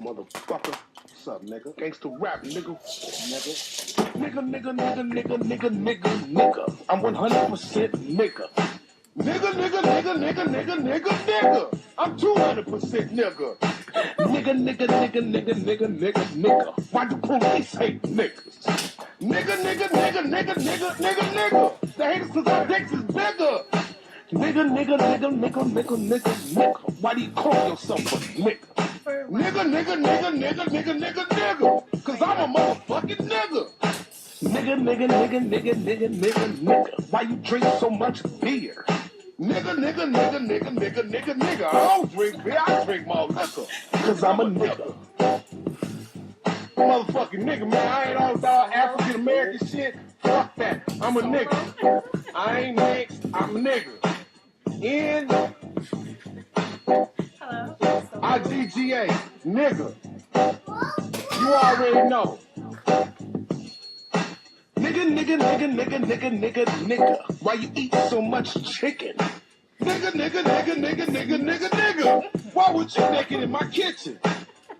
Motherfucker. What's up, nigga? Gangsta rap, nigga. Nigga. I'm 100% nigga. Nigga. I'm 200% nigga. Nigga. Why do police hate niggas? Nigga. The haters cause our dicks is bigger. Nigga. Why do you call yourself a nigga? Nigga. Cause I'm a motherfucking nigga. Nigga. Why you drink so much beer? Nigga. I don't drink beer, I drink more liquor. Cause I'm a nigga. Motherfucking nigga, man. I ain't all about African American shit. Fuck that. I'm a nigga. I ain't mixed, I'm a nigga. IGGA, nigga. You already know. Nigga. Why you eat so much chicken? Nigga. Why would you naked in my kitchen?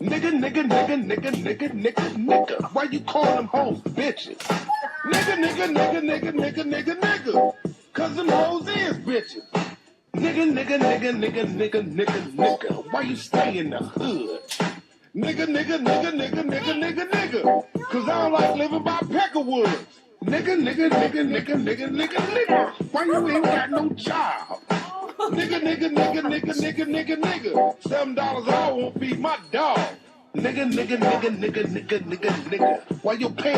Nigga. Why you calling them hoes bitches? Nigga. Cause them hoes is bitches. Nigga. Why you stay in the hood? Nigga. Cause I don't like living by Peckerwoods. Nigga. Why you ain't got no job? Nigga. $7 an hour won't feed my dog. Nigga. Why you paying?